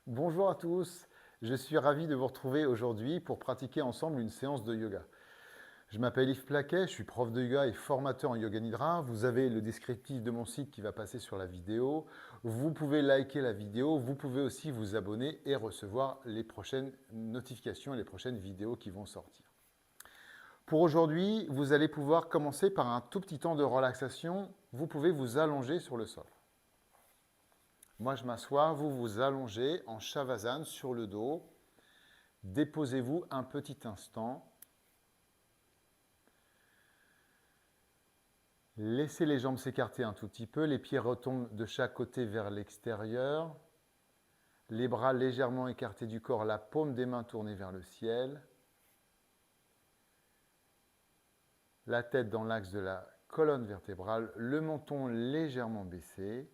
Bonjour à tous, je suis ravi de vous retrouver aujourd'hui pour pratiquer ensemble une séance de yoga. Je m'appelle Yves Plaquet, je suis prof de yoga et formateur en yoga nidra. Vous avez le descriptif de mon site qui va passer sur la vidéo. Vous pouvez liker la vidéo, vous pouvez aussi vous abonner et recevoir les prochaines notifications et les prochaines vidéos qui vont sortir. Pour aujourd'hui, vous allez pouvoir commencer par un tout petit temps de relaxation. Vous pouvez vous allonger sur le sol. Moi, je m'assois, vous vous allongez en Shavasana sur le dos. Déposez-vous un petit instant. Laissez les jambes s'écarter un tout petit peu. Les pieds retombent de chaque côté vers l'extérieur. Les bras légèrement écartés du corps, la paume des mains tournée vers le ciel. La tête dans l'axe de la colonne vertébrale, le menton légèrement baissé.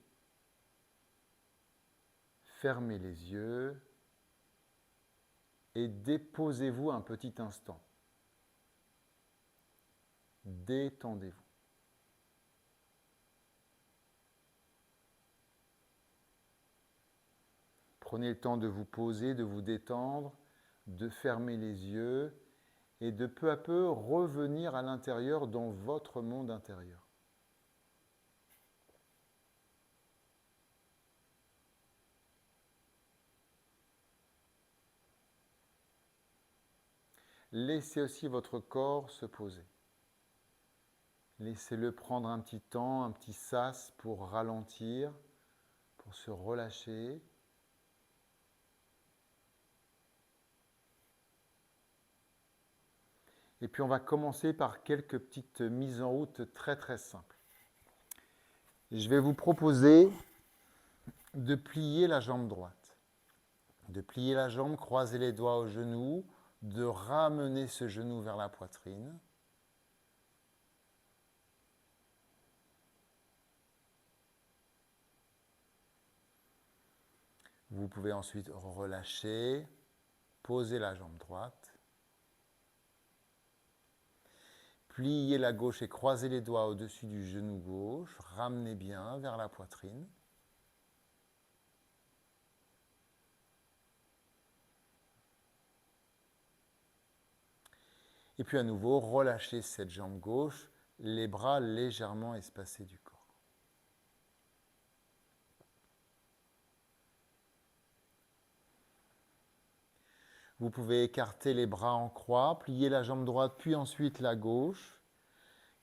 Fermez les yeux et déposez-vous un petit instant. Détendez-vous. Prenez le temps de vous poser, de vous détendre, de fermer les yeux et de peu à peu revenir à l'intérieur dans votre monde intérieur. Laissez aussi votre corps se poser. Laissez-le prendre un petit temps, un petit sas pour ralentir, pour se relâcher. Et puis on va commencer par quelques petites mises en route très très simples. Je vais vous proposer de plier la jambe droite. De plier la jambe, croiser les doigts au genou, de ramener ce genou vers la poitrine. Vous pouvez ensuite relâcher, poser la jambe droite. Pliez la gauche et croisez les doigts au-dessus du genou gauche. Ramenez bien vers la poitrine. Et puis à nouveau, relâchez cette jambe gauche, les bras légèrement espacés du corps. Vous pouvez écarter les bras en croix, plier la jambe droite, puis ensuite la gauche.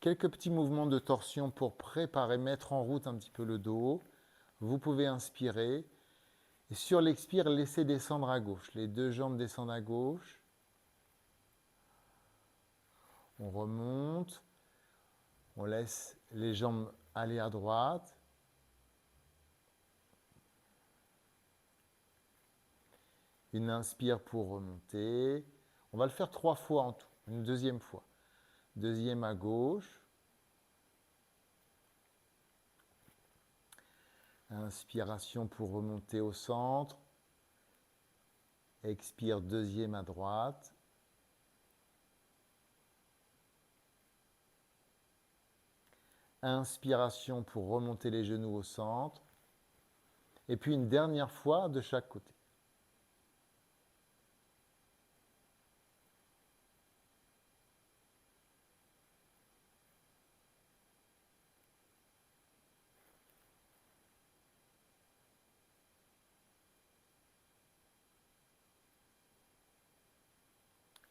Quelques petits mouvements de torsion pour préparer, mettre en route un petit peu le dos. Vous pouvez inspirer. Et sur l'expire, laissez descendre à gauche. Les deux jambes descendent à gauche. On remonte. On laisse les jambes aller à droite. Une inspire pour remonter. On va le faire 3 fois en tout. Une deuxième fois. Deuxième à gauche. Inspiration pour remonter au centre. Expire, deuxième à droite. Inspiration pour remonter les genoux au centre. Et puis une dernière fois de chaque côté.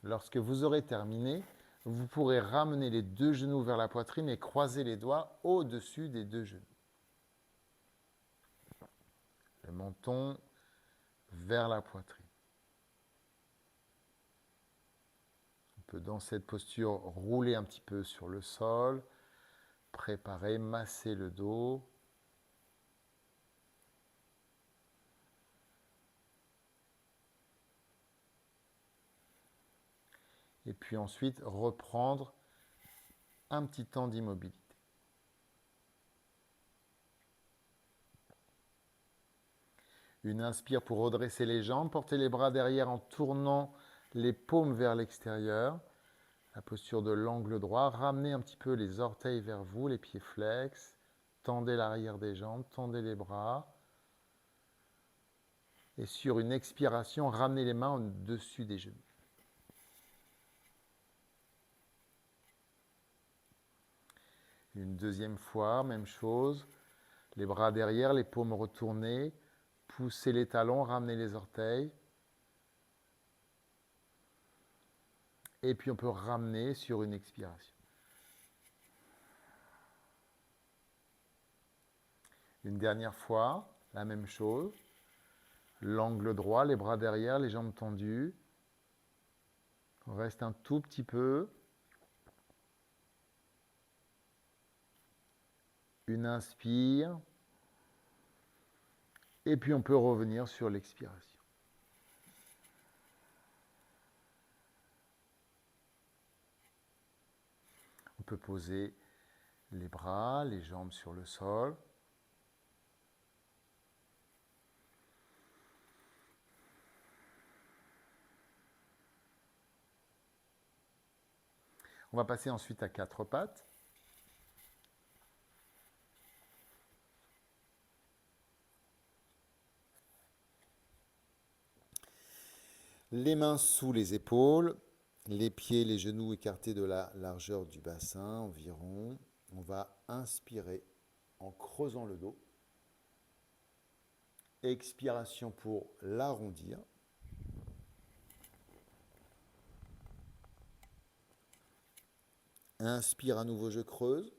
Lorsque vous aurez terminé, vous pourrez ramener les deux genoux vers la poitrine et croiser les doigts au-dessus des deux genoux. Le menton vers la poitrine. On peut dans cette posture rouler un petit peu sur le sol, préparer, masser le dos. Et puis ensuite reprendre un petit temps d'immobilité. Une inspire pour redresser les jambes, porter les bras derrière en tournant les paumes vers l'extérieur. La posture de l'angle droit, ramenez un petit peu les orteils vers vous, les pieds flex, tendez l'arrière des jambes, tendez les bras. Et sur une expiration, ramenez les mains au-dessus des genoux. Une deuxième fois, même chose. Les bras derrière, les paumes retournées. Poussez les talons, ramenez les orteils. Et puis on peut ramener sur une expiration. Une dernière fois, la même chose. L'angle droit, les bras derrière, les jambes tendues. On reste un tout petit peu. Une inspire. Et puis on peut revenir sur l'expiration. On peut poser les bras, les jambes sur le sol. On va passer ensuite à quatre pattes. Les mains sous les épaules, les pieds, les genoux écartés de la largeur du bassin environ. On va inspirer en creusant le dos. Expiration pour l'arrondir. Inspire à nouveau, je creuse.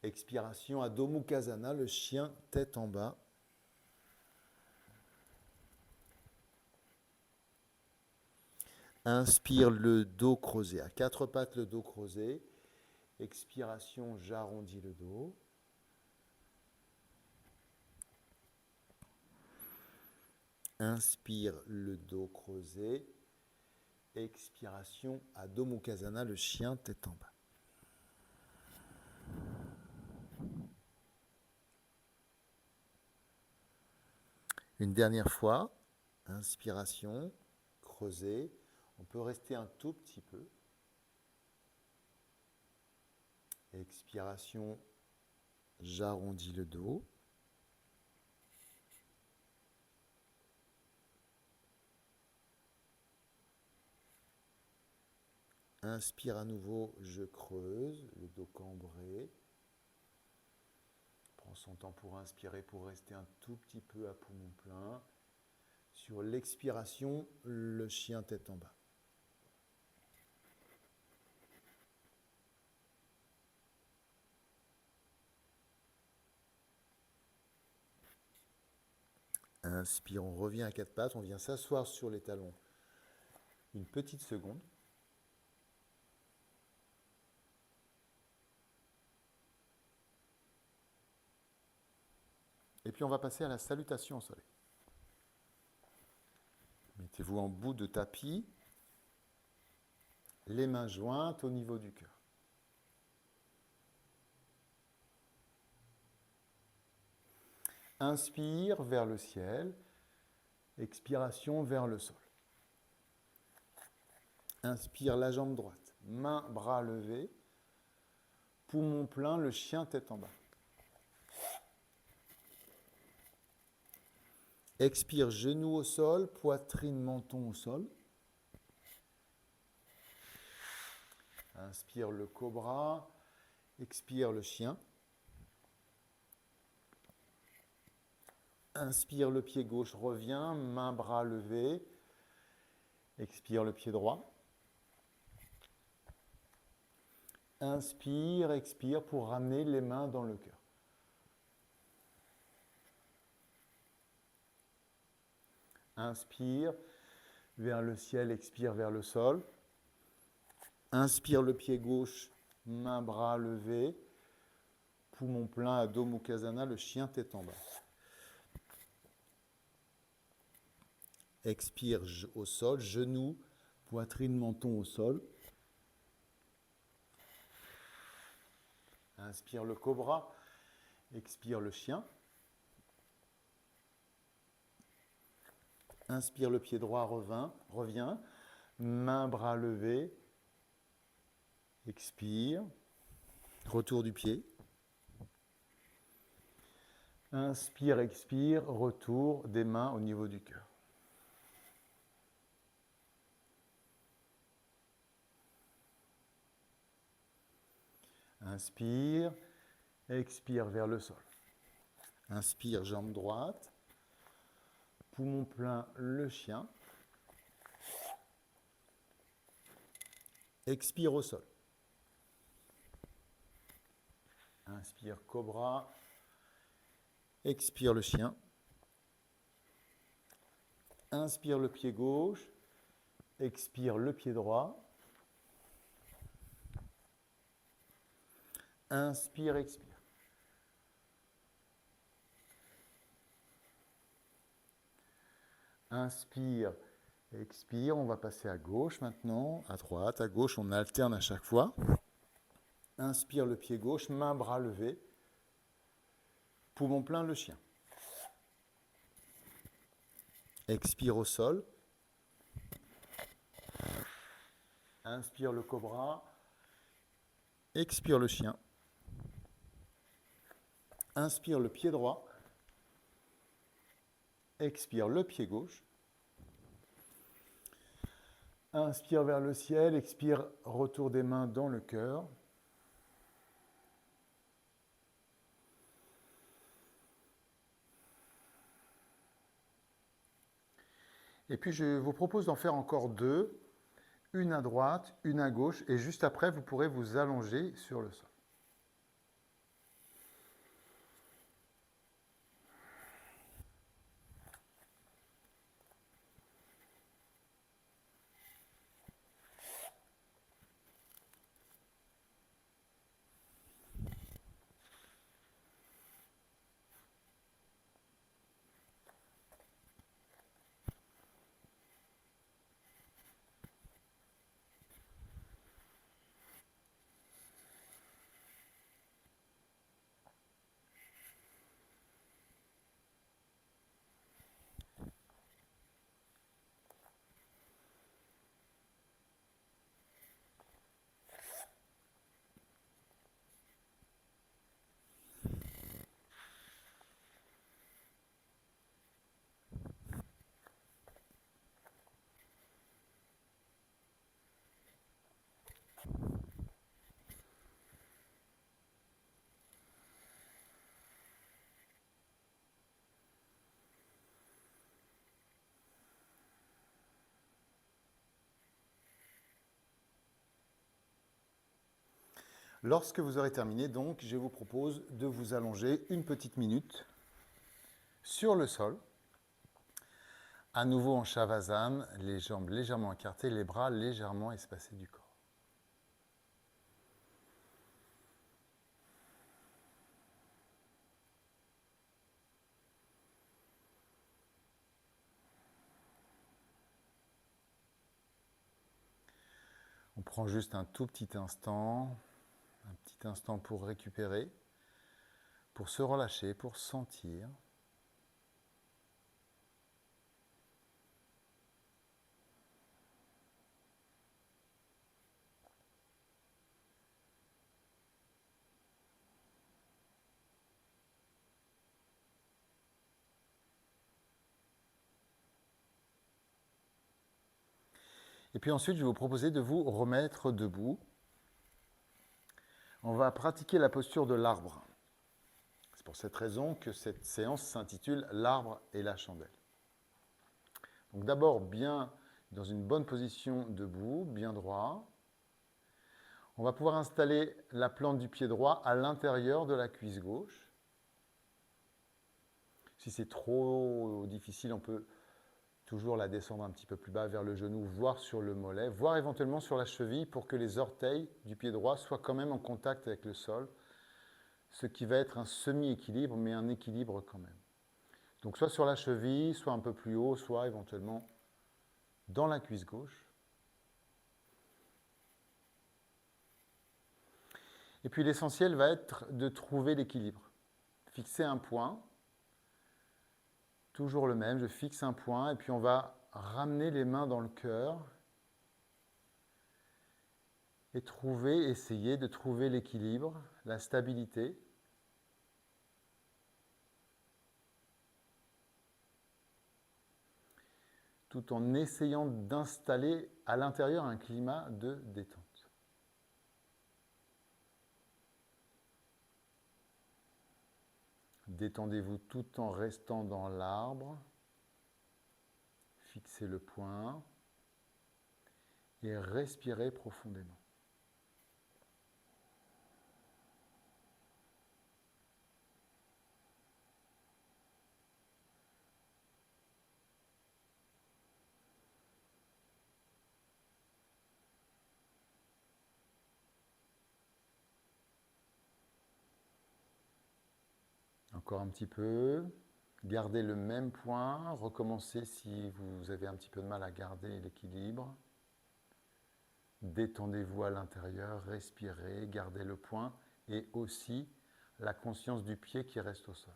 Expiration, Adho Mukhasana, le chien tête en bas. Inspire, le dos creusé, à quatre pattes le dos creusé. Expiration, j'arrondis le dos. Inspire, le dos creusé. Expiration, Adho Mukhasana, le chien tête en bas. Une dernière fois, inspiration, creuser. On peut rester un tout petit peu. Expiration, j'arrondis le dos. Inspire à nouveau, je creuse, le dos cambré. Prends son temps pour inspirer, pour rester un tout petit peu à poumon plein. Sur l'expiration, le chien tête en bas. Inspire, on revient à quatre pattes, on vient s'asseoir sur les talons une petite seconde. Et puis on va passer à la salutation au soleil. Mettez-vous en bout de tapis, les mains jointes au niveau du cœur. Inspire vers le ciel, expiration vers le sol. Inspire la jambe droite, main, bras levés, poumon plein, le chien tête en bas. Expire, genoux au sol, poitrine, menton au sol. Inspire le cobra, expire le chien. Inspire, le pied gauche revient, main, bras levés. Expire le pied droit. Inspire, expire pour ramener les mains dans le cœur. Inspire vers le ciel, expire vers le sol. Inspire le pied gauche, main, bras levés. Poumon plein, Adho Mukhasana, le chien tête en bas. Expire au sol, genoux, poitrine, menton au sol. Inspire le cobra, expire le chien. Inspire le pied droit, revient. Main, bras levés. Expire. Retour du pied. Inspire, expire, retour des mains au niveau du cœur. Inspire, expire vers le sol. Inspire, jambe droite. Poumon plein, le chien. Expire au sol. Inspire, cobra. Expire le chien. Inspire le pied gauche. Expire le pied droit. Inspire, expire. Inspire, expire. On va passer à gauche maintenant, à droite, à gauche. On alterne à chaque fois. Inspire le pied gauche, main, bras levés. Poumon plein, le chien. Expire au sol. Inspire le cobra. Expire le chien. Inspire le pied droit. Expire le pied gauche. Inspire vers le ciel. Expire, retour des mains dans le cœur. Et puis je vous propose d'en faire encore deux, une à droite, une à gauche, et juste après vous pourrez vous allonger sur le sol. Lorsque vous aurez terminé, donc, je vous propose de vous allonger une petite minute sur le sol. À nouveau en Shavasana, les jambes légèrement écartées, les bras légèrement espacés du corps. On prend juste un tout petit instant pour récupérer, pour se relâcher, pour sentir. Et puis ensuite, je vais vous proposer de vous remettre debout. On va pratiquer la posture de l'arbre. C'est pour cette raison que cette séance s'intitule « L'arbre et la chandelle ». Donc d'abord, bien dans une bonne position debout, bien droit. On va pouvoir installer la plante du pied droit à l'intérieur de la cuisse gauche. Si c'est trop difficile, on peut toujours la descendre un petit peu plus bas vers le genou, voire sur le mollet, voire éventuellement sur la cheville pour que les orteils du pied droit soient quand même en contact avec le sol, ce qui va être un semi-équilibre, mais un équilibre quand même. Donc soit sur la cheville, soit un peu plus haut, soit éventuellement dans la cuisse gauche. Et puis l'essentiel va être de trouver l'équilibre. Fixer un point, toujours le même, je fixe un point et puis on va ramener les mains dans le cœur et essayer de trouver l'équilibre, la stabilité. tout en essayant d'installer à l'intérieur un climat de détente. Détendez-vous tout en restant dans l'arbre. Fixez le poing et respirez profondément. Encore un petit peu. Gardez le même point. Recommencez si vous avez un petit peu de mal à garder l'équilibre. Détendez-vous à l'intérieur, respirez, gardez le point et aussi la conscience du pied qui reste au sol.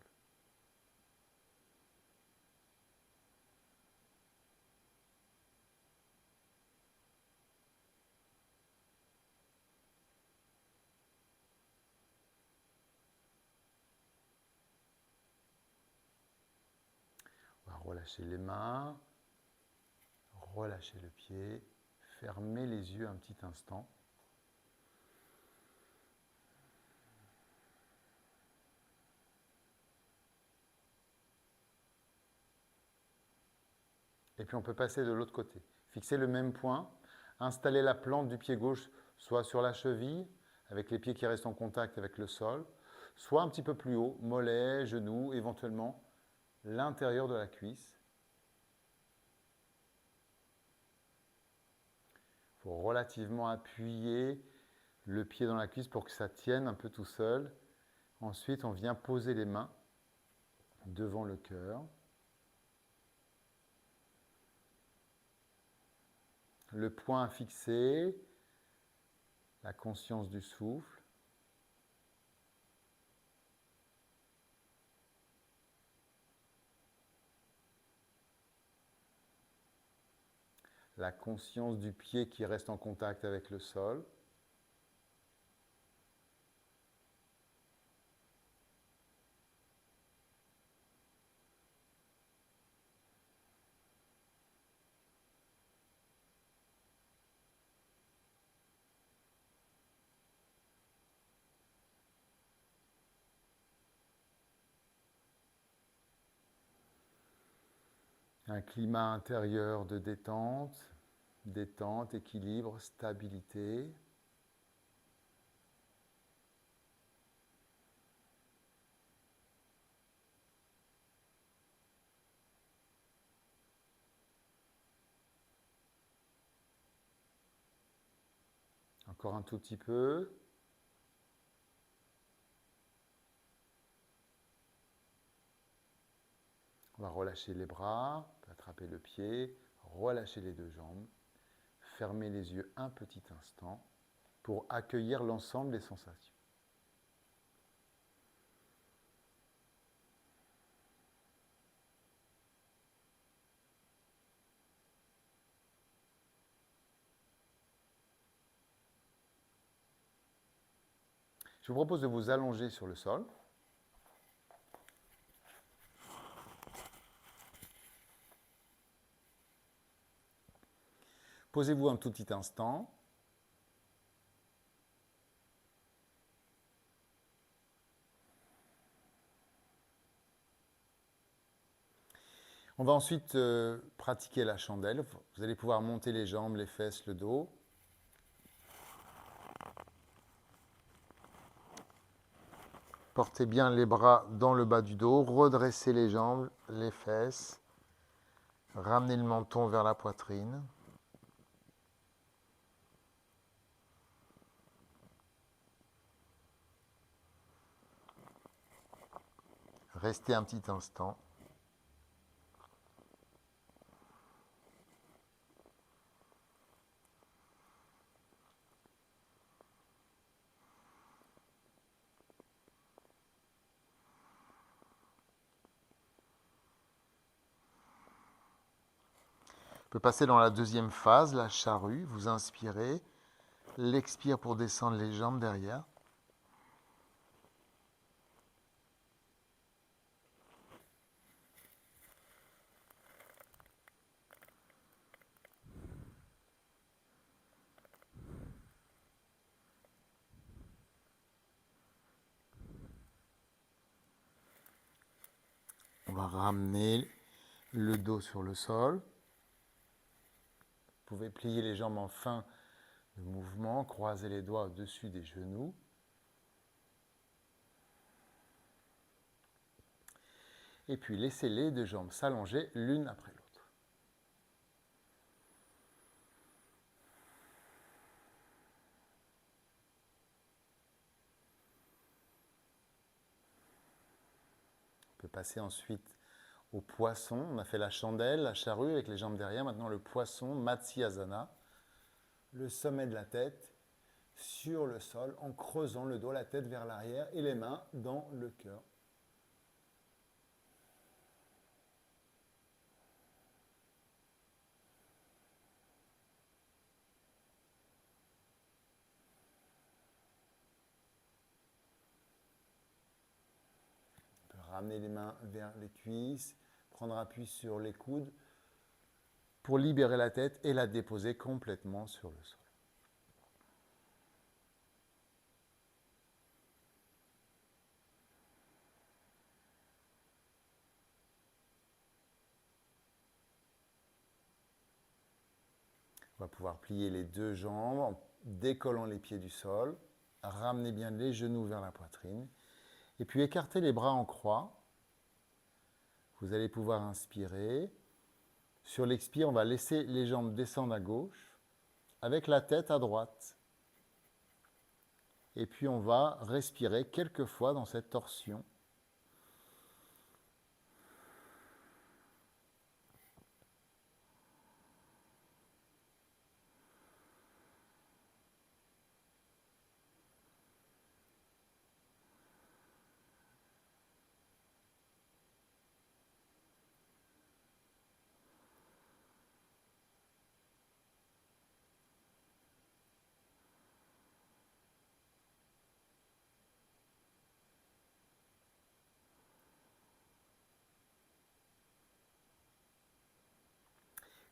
On va relâcher les mains, relâcher le pied, fermez les yeux un petit instant. Et puis on peut passer de l'autre côté. Fixez le même point, installez la plante du pied gauche soit sur la cheville, avec les pieds qui restent en contact avec le sol, soit un petit peu plus haut, mollet, genou, éventuellement l'intérieur de la cuisse. Il faut relativement appuyer le pied dans la cuisse pour que ça tienne un peu tout seul. Ensuite, on vient poser les mains devant le cœur. Le poing fixé, la conscience du souffle. La conscience du pied qui reste en contact avec le sol. Un climat intérieur de détente, équilibre, stabilité. Encore un tout petit peu. On va relâcher les bras, attraper le pied, relâcher les deux jambes. Fermez les yeux un petit instant pour accueillir l'ensemble des sensations. Je vous propose de vous allonger sur le sol. Posez-vous un tout petit instant. On va ensuite pratiquer la chandelle. Vous allez pouvoir monter les jambes, les fesses, le dos. Portez bien les bras dans le bas du dos. Redressez les jambes, les fesses. Ramenez le menton vers la poitrine. Restez un petit instant. On peut passer dans la deuxième phase, la charrue. Vous inspirez, l'expire pour descendre les jambes derrière. On va ramener le dos sur le sol. Vous pouvez plier les jambes en fin de mouvement, croiser les doigts au-dessus des genoux. Et puis laissez les deux jambes s'allonger l'une après l'autre. On peut passer ensuite au poisson. On a fait la chandelle, la charrue avec les jambes derrière. Maintenant le poisson, Matsyasana. Le sommet de la tête sur le sol en creusant le dos, la tête vers l'arrière et les mains dans le cœur. On peut ramener les mains vers les cuisses, prendre appui sur les coudes pour libérer la tête et la déposer complètement sur le sol. On va pouvoir plier les deux jambes en décollant les pieds du sol. Ramenez bien les genoux vers la poitrine. Et puis écartez les bras en croix. Vous allez pouvoir inspirer. Sur l'expire, on va laisser les jambes descendre à gauche avec la tête à droite. Et puis on va respirer quelques fois dans cette torsion.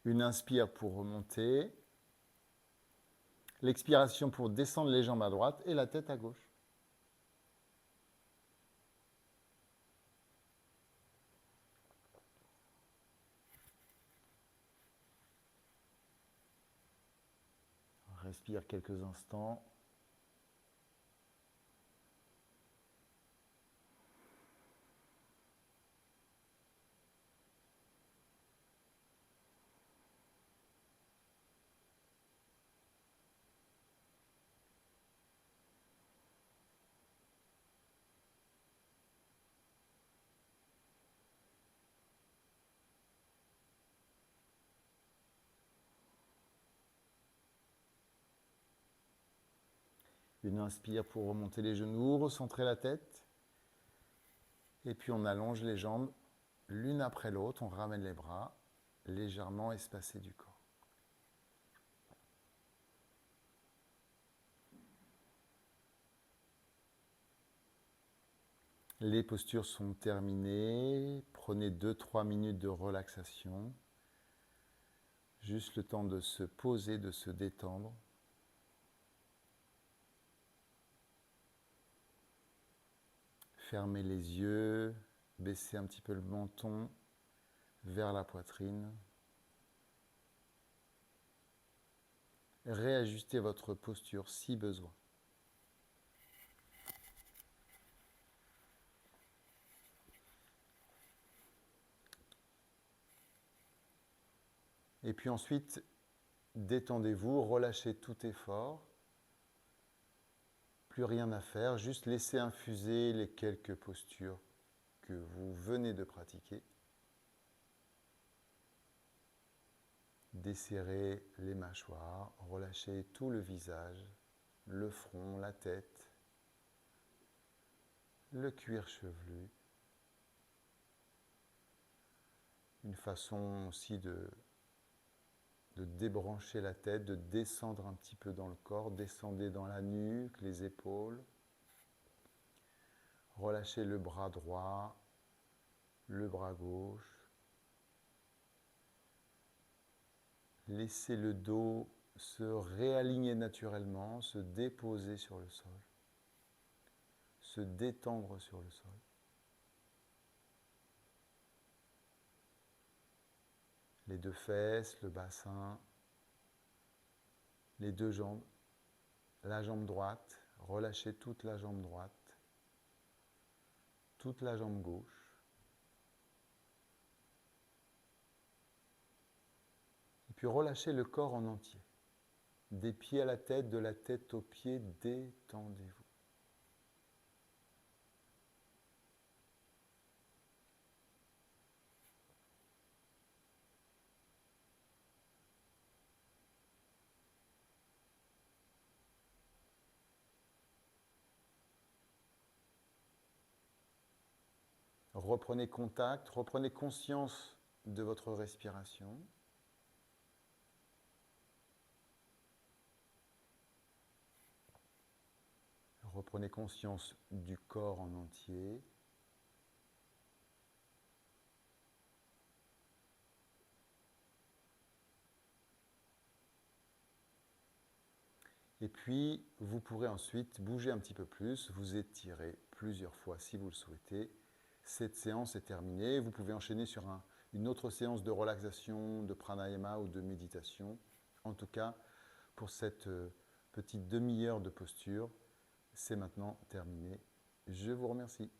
Une inspire pour remonter. L'expiration pour descendre les jambes à droite et la tête à gauche. On respire quelques instants. Une inspire pour remonter les genoux, recentrer la tête. Et puis on allonge les jambes l'une après l'autre. On ramène les bras légèrement espacés du corps. Les postures sont terminées. Prenez 2-3 minutes de relaxation. Juste le temps de se poser, de se détendre. Fermez les yeux, baissez un petit peu le menton vers la poitrine. Réajustez votre posture si besoin. Et puis ensuite, détendez-vous, relâchez tout effort. Plus rien à faire, juste laissez infuser les quelques postures que vous venez de pratiquer. Desserrez les mâchoires, relâchez tout le visage, le front, la tête, le cuir chevelu. Une façon aussi de débrancher la tête, de descendre un petit peu dans le corps, descendez dans la nuque, les épaules. Relâchez le bras droit, le bras gauche. Laissez le dos se réaligner naturellement, se déposer sur le sol, se détendre sur le sol. les deux fesses, le bassin, les deux jambes, la jambe droite, relâchez toute la jambe droite, toute la jambe gauche. Et puis relâchez le corps en entier. Des pieds à la tête, de la tête aux pieds, détendez-vous. Reprenez contact, reprenez conscience de votre respiration. Reprenez conscience du corps en entier. Et puis, vous pourrez ensuite bouger un petit peu plus, vous étirer plusieurs fois si vous le souhaitez. Cette séance est terminée. Vous pouvez enchaîner sur une autre séance de relaxation, de pranayama ou de méditation. En tout cas, pour cette petite demi-heure de posture, c'est maintenant terminé. Je vous remercie.